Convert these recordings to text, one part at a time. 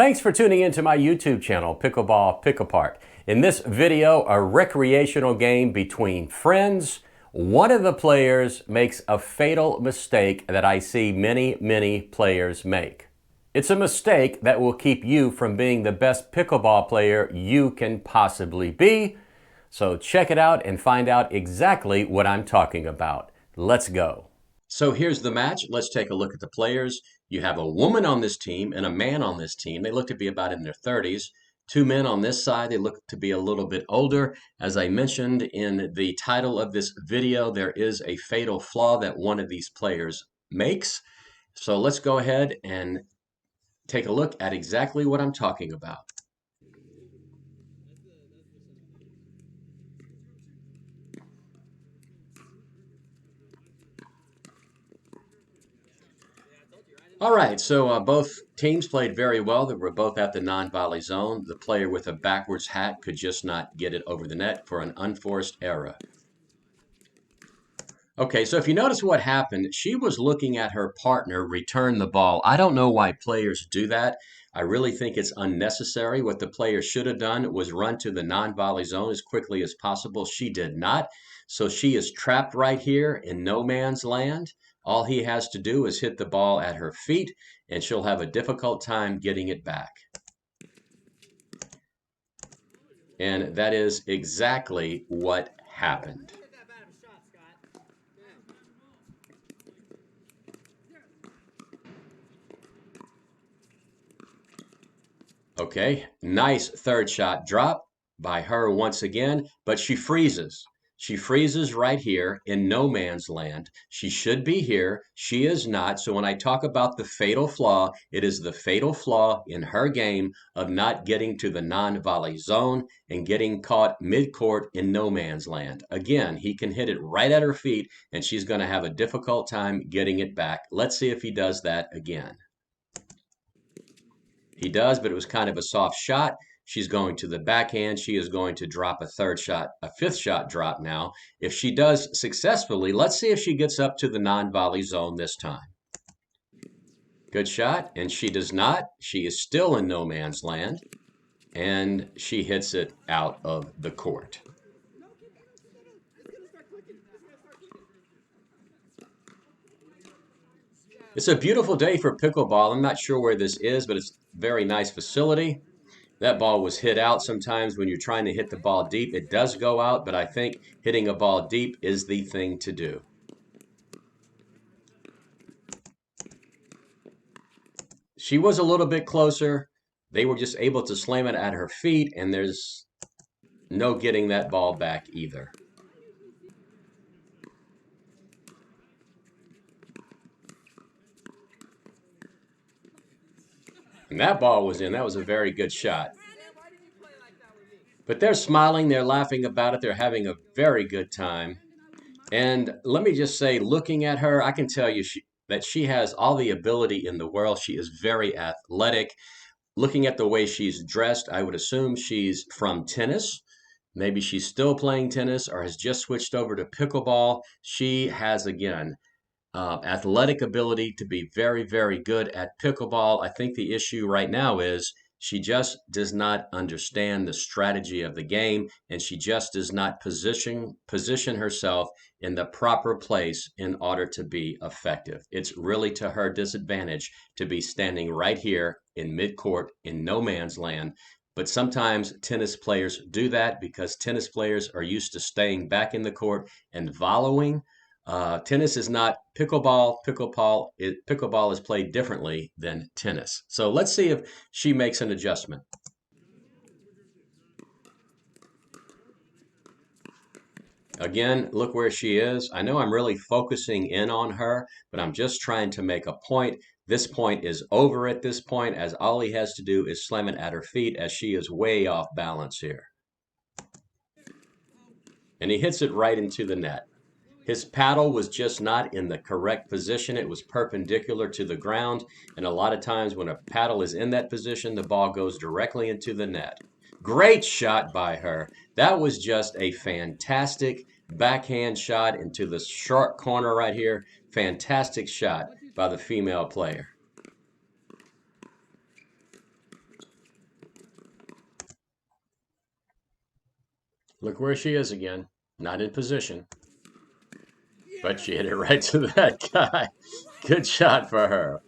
Thanks for tuning into my YouTube channel, Pickleball Pick Apart. In this video, a recreational game between friends. One of the players makes a fatal mistake that I see many players make. It's a mistake that will keep you from being the best pickleball player you can possibly be. So check it out and find out exactly what I'm talking about. Let's go. So here's the match. Let's take a look at the players. You have a woman on this team and a man on this team. They look to be about in their 30s. Two men on this side. They look to be a little bit older. As I mentioned in the title of this video, there is a fatal flaw that one of these players makes. So let's go ahead and take a look at exactly what I'm talking about. All right, so both teams played very well. They were both at the non-volley zone. The player with a backwards hat could just not get it over the net for an unforced error. Okay, so if you notice what happened, she was looking at her partner return the ball. I don't know why players do that. I really think it's unnecessary. What the player should have done was run to the non-volley zone as quickly as possible. She did not. So she is trapped right here in no man's land. All he has to do is hit the ball at her feet, and she'll have a difficult time getting it back. And that is exactly what happened. Okay, nice third shot drop by her once again, but she freezes. She freezes right here in no man's land. She should be here. She is not. So when I talk about the fatal flaw, it is the fatal flaw in her game of not getting to the non-volley zone and getting caught mid-court in no man's land. Again, he can hit it right at her feet, and she's going to have a difficult time getting it back. Let's see if he does that again. He does, but it was kind of a soft shot. She's going to the backhand. She is going to drop a third shot, a fifth shot drop now. If she does successfully, let's see if she gets up to the non-volley zone this time. Good shot, and she does not. She is still in no man's land, and she hits it out of the court. It's a beautiful day for pickleball. I'm not sure where this is, but it's a very nice facility. That ball was hit out. Sometimes when you're trying to hit the ball deep, it does go out, but I think hitting a ball deep is the thing to do. She was a little bit closer. They were just able to slam it at her feet, and there's no getting that ball back either. And that ball was in. That was a very good shot. But they're smiling, they're laughing about it, they're having a very good time. And let me just say, looking at her, I can tell you that she has all the ability in the world. She is very athletic. Looking at the way she's dressed, I would assume she's from tennis. Maybe she's still playing tennis or has just switched over to pickleball. She has, again, athletic ability to be very good at pickleball. I think the issue right now is she just does not understand the strategy of the game, and she just does not position herself in the proper place in order to be effective. It's really to her disadvantage to be standing right here in mid-court in no man's land. But sometimes tennis players do that because tennis players are used to staying back in the court and volleying. Tennis is not pickleball. Pickleball is played differently than tennis. So let's see if she makes an adjustment. Again, look where she is. I know I'm really focusing in on her, but I'm just trying to make a point. This point is over at this point, as all he has to do is slam it at her feet as she is way off balance here. And he hits it right into the net. His paddle was just not in the correct position. It was perpendicular to the ground. And a lot of times when a paddle is in that position, the ball goes directly into the net. Great shot by her. That was just a fantastic backhand shot into the short corner right here. Fantastic shot by the female player. Look where she is again. Not in position. But she hit it right to that guy. Good shot for her.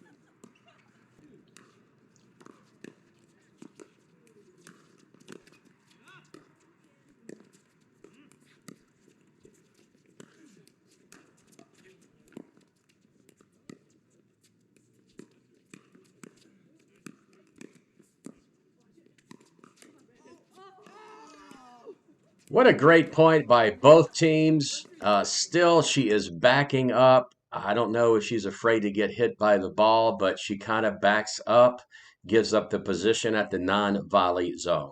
What a great point by both teams. Still, she is backing up. I don't know if she's afraid to get hit by the ball, but she kind of backs up, gives up the position at the non-volley zone.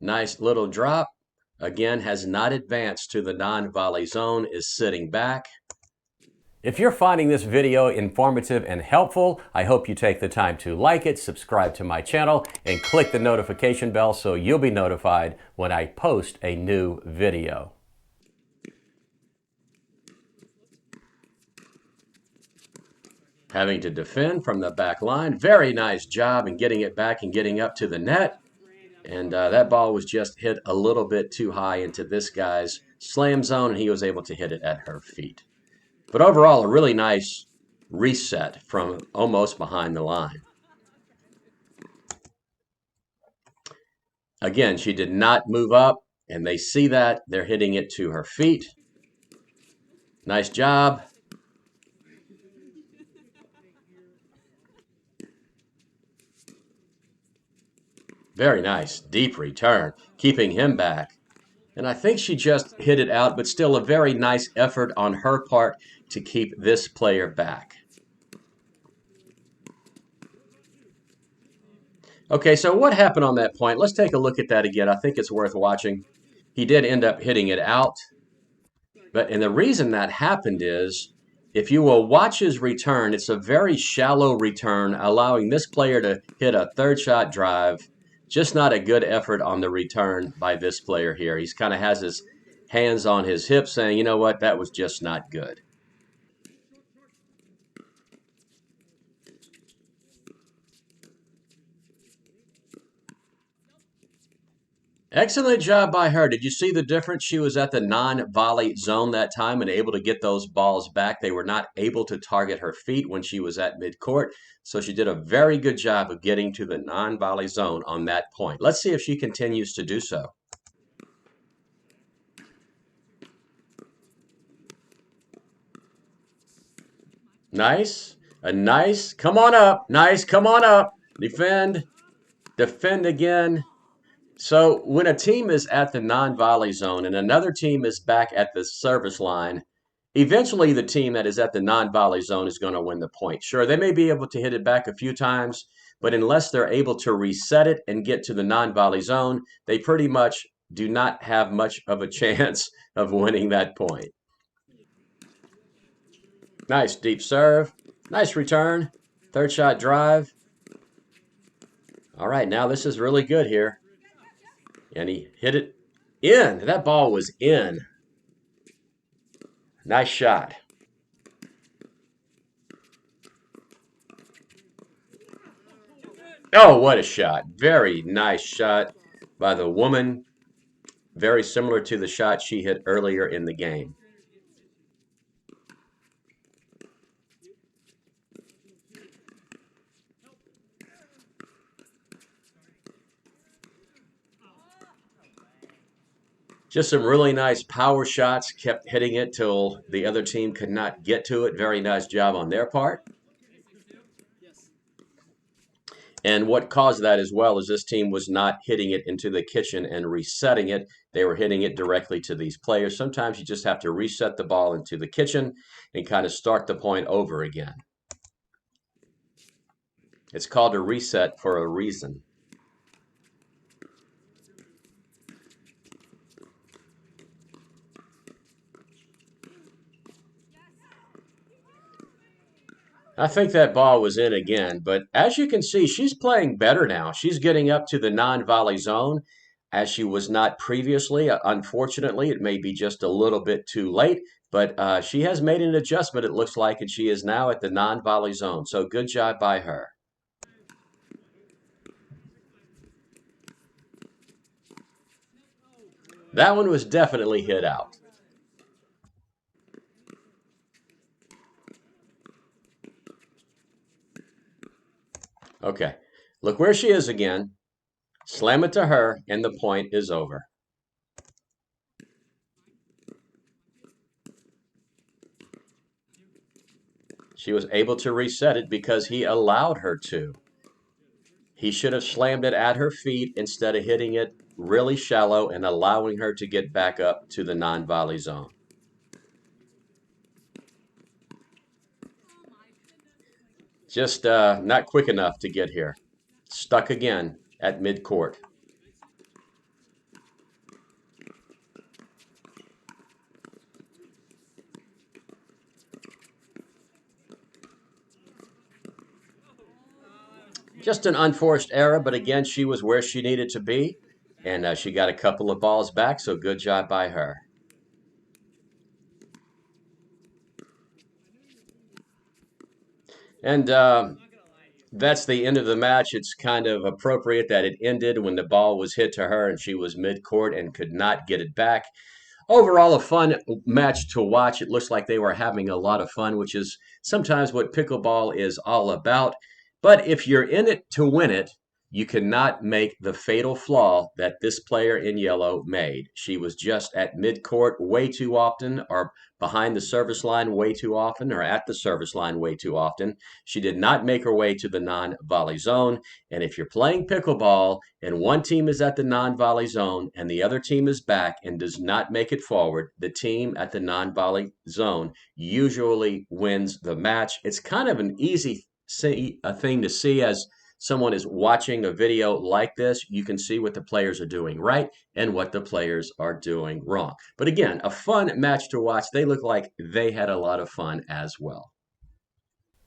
Nice little drop. Again, has not advanced to the non-volley zone, is sitting back. If you're finding this video informative and helpful, I hope you take the time to like it, subscribe to my channel, and click the notification bell so you'll be notified when I post a new video. Having to defend from the back line. Very nice job in getting it back and getting up to the net. And that ball was just hit a little bit too high into this guy's slam zone, and he was able to hit it at her feet. But overall, a really nice reset from almost behind the line. Again, she did not move up, and they see that. They're hitting it to her feet. Nice job. Very nice. Deep return, keeping him back. And I think she just hit it out, but still a very nice effort on her part to keep this player back. Okay, so what happened on that point? Let's take a look at that again. I think it's worth watching. He did end up hitting it out. And the reason that happened is, if you will watch his return, it's a very shallow return, allowing this player to hit a third shot drive. Just not a good effort on the return by this player here. He's kind of has his hands on his hips saying, you know what, that was just not good. Excellent job by her. Did you see the difference? She was at the non-volley zone that time and able to get those balls back. They were not able to target her feet when she was at midcourt. So she did a very good job of getting to the non-volley zone on that point. Let's see if she continues to do so. Nice. Come on up. Nice, come on up. Defend. Defend again. So when a team is at the non-volley zone and another team is back at the service line, eventually the team that is at the non-volley zone is going to win the point. Sure, they may be able to hit it back a few times, but unless they're able to reset it and get to the non-volley zone, they pretty much do not have much of a chance of winning that point. Nice deep serve. Nice return. Third shot drive. All right, now this is really good here. And he hit it in. That ball was in. Nice shot. Oh, what a shot. Very nice shot by the woman. Very similar to the shot she hit earlier in the game. Just some really nice power shots, kept hitting it till the other team could not get to it. Very nice job on their part. And what caused that as well is this team was not hitting it into the kitchen and resetting it. They were hitting it directly to these players. Sometimes you just have to reset the ball into the kitchen and kind of start the point over again. It's called a reset for a reason. I think that ball was in again, but as you can see, she's playing better now. She's getting up to the non-volley zone as she was not previously. Unfortunately, it may be just a little bit too late, but she has made an adjustment, it looks like, and she is now at the non-volley zone. So good job by her. That one was definitely hit out. Okay, look where she is again. Slam it to her, and the point is over. She was able to reset it because he allowed her to. He should have slammed it at her feet instead of hitting it really shallow and allowing her to get back up to the non-volley zone. Just not quick enough to get here. Stuck again at midcourt. Just an unforced error, but again, she was where she needed to be, and she got a couple of balls back, so good job by her. And that's the end of the match. It's kind of appropriate that it ended when the ball was hit to her and she was midcourt and could not get it back. Overall, a fun match to watch. It looks like they were having a lot of fun, which is sometimes what pickleball is all about. But if you're in it to win it, you cannot make the fatal flaw that this player in yellow made. She was just at midcourt way too often, or behind the service line way too often, or at the service line way too often. She did not make her way to the non-volley zone. And if you're playing pickleball and one team is at the non-volley zone and the other team is back and does not make it forward, the team at the non-volley zone usually wins the match. It's kind of an easy thing to see as someone is watching a video like this. You can see what the players are doing right and what the players are doing wrong. But again, a fun match to watch. They look like they had a lot of fun as well.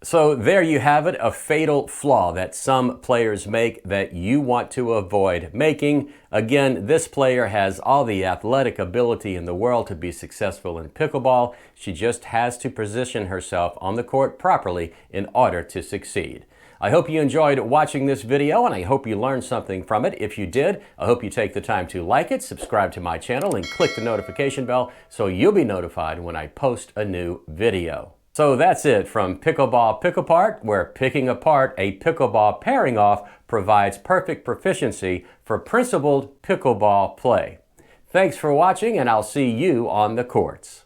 So there you have it, a fatal flaw that some players make that you want to avoid making. Again, this player has all the athletic ability in the world to be successful in pickleball. She just has to position herself on the court properly in order to succeed. I hope you enjoyed watching this video, and I hope you learned something from it. If you did, I hope you take the time to like it, subscribe to my channel, and click the notification bell so you'll be notified when I post a new video. So that's it from Pickleball Pick Apart, where picking apart a pickleball pairing off provides perfect proficiency for principled pickleball play. Thanks for watching, and I'll see you on the courts.